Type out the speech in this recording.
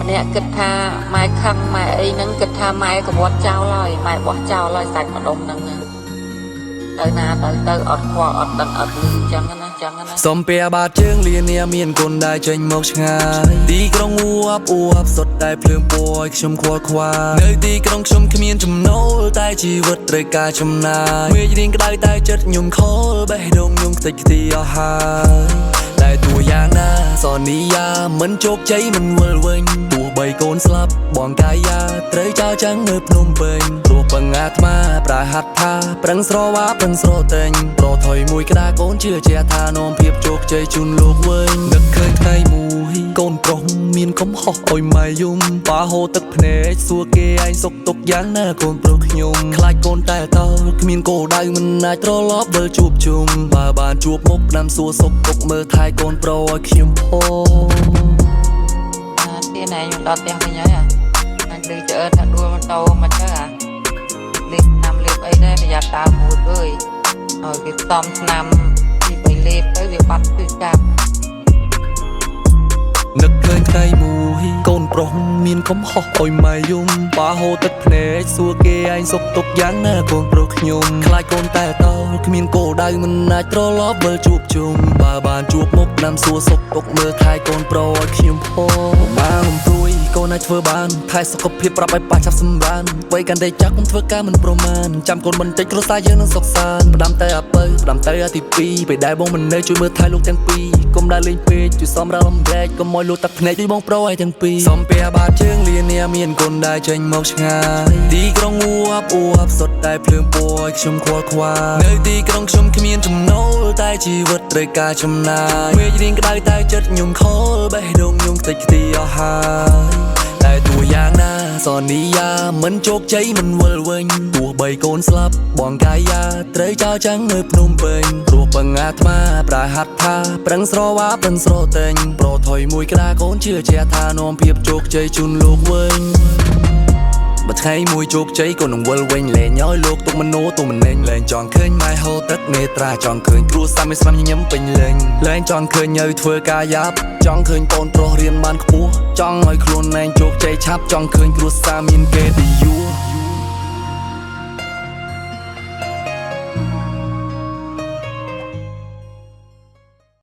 ម្នាក់គិតថាម៉ែខឹងម៉ែអីហ្នឹងគិតថាម៉ែកវត្តចោលហើយម៉ែបោះចោលហើយសាច់ម្ដុំហ្នឹងទៅណាទៅអត់ខ្វល់អត់ដឹងអត់លឺចឹងណាសំពែបាតជើងលានាមានគុណដែលចេញមកឆ្ងាយទីក្រុងអួបសុទ្ធតែភ្លើងពណ៌ឲ្យខ្ញុំខ្វល់ខ្វាយនៅទីក្រុងខ្ញុំគ្មានចំណូលតែជីវិតត្រូវការចំណាយមេឃរៀងក្តៅតែចិត្តខ្ញុំខលបេះដូងខ្ញុំខ្ទេចខ្ទីអស់ហើយតែទោះយ៉ាងណាសន្យាមិនជោគជ័យមិនវិលវិញទោះបីកូនស្លាប់បងកាយាត្រូវចោលចាំងនៅភ្នំពេញព្រោះបង្អាត្មាប្រាហັດថាប្រឹងស្រវាប្រឹងស្រតែងប្រថុយមួយក្តារកូនជឿជាក់ថានាំភាពជោគជ័យជូនលោកវិញនឹកឃើញថ្ងៃមួយកូនប្រុសមានកំហុសអុយម៉ែយំបាហូរទឹកភ្នែកសួរគេឯងសុខទុក្ខយ៉ាងណាកូនប្រុសខ្ញុំខ្លាចកូនតែតើគ្មានគោលដៅមិនអាចត្រឡប់វិលជួបជុំបើបានជួបមុខដាំសួរសុខទុក្ខមើលថែកូនប្រុសឲ្យខ្ញុំផងទីណែខ្ញុំដល់ផ្ទះវិញហើយអញឮចើថាដួលម៉ូតូមកទៅលេបឆ្នាំលេបអីដែរប្រយ័ត្នដើរមួយអើយឲ្យគេផ្សំឆ្នាំទីបីលេបទៅវាបាត់គឺចាប់នឹកឃើញថ្ងៃមួយកូនប្រុសមានកំហុសអុយម៉ែយំបាហូរទឹកភ្នែកសួរគេឯងសុខទុក្ខយ៉ាងណាកូនប្រុសខ្ញុំខ្លាចកូនតែតើគ្មានគោលដៅមិនអាចត្រឡប់វិលជួបជុំបើបានជួបមុខដាំសួរសុខទុក្ខមើលថែកូនប្រុសឲ្យខ្ញុំផងបានលំព្រួយកូនអាចធ្វើបានថែសុខភាពប្រាប់ឲ្យប៉ះចាប់សម្រានវ័យកាន់តែចាស់កុំធ្វើការមិនប្រមាណចាំកូនមិនតិចគ្រួសារយើងនឹងសុខសាន្តផ្ដាំតែអាពៅផ្ដាំតែអាទី2ពេលដែលបងមិននៅជួយមើលថែលោកទាំងពីរកុំដើរលេងពេកជួយសំរំរំលែកកុំឲ្យលោកទឹកភ្នែកដូចបងប្រុសឲ្យទាំងពីរសំពែបាតជើងលានាមានគុណដែលចេញមកឆ្ងាយទីក្រុងអួបសុទ្ធតែភ្លើងពណ៌ឲ្យខ្ញុំខ្វល់ខ្វាយនៅទីក្រុងខ្ញុំគ្មានចំណូលតែជីវិតត្រូវការចំណាយមេឃរៀងក្តៅតែចិត្តខ្ញុំខលបេះដូងខ្ញុំខ្ទេចខ្ទីអស់ហើយតែទោះយ៉ាងណាសន្យាមិនជោគជ័យមិនវិលវិញទោះបីកូនស្លាប់បងកាយាត្រូវចោលចាំងនៅភ្នំពេញព្រោះបង្អាត្មាប្រាហັດថាប្រឹងស្រវាប្រឹងស្រតែងប្រថុយមួយក្តារកូនជឿជាក់ថានាំភាពជោគជ័យជូនលោកវិញបើថ្ងៃមួយជោគជ័យកូននឹងវិលវិញលែងឲ្យលោកទុកមโนទុំមិនលែងលែងចង់ឃើញម៉ែហូរទឹកនេត្រាចង់ឃើញគ្រួសារមានស្នាមញញឹមពេញលេងលែងចង់ឃើញនៅធ្វើការយ៉ាប់ចង់ឃើញកូនប្រុសរៀនបានខ្ពស់ចង់ឲ្យខ្លួនឯងជោគជ័យឆាប់ចង់ឃើញគ្រួសារមានកិត្តិយស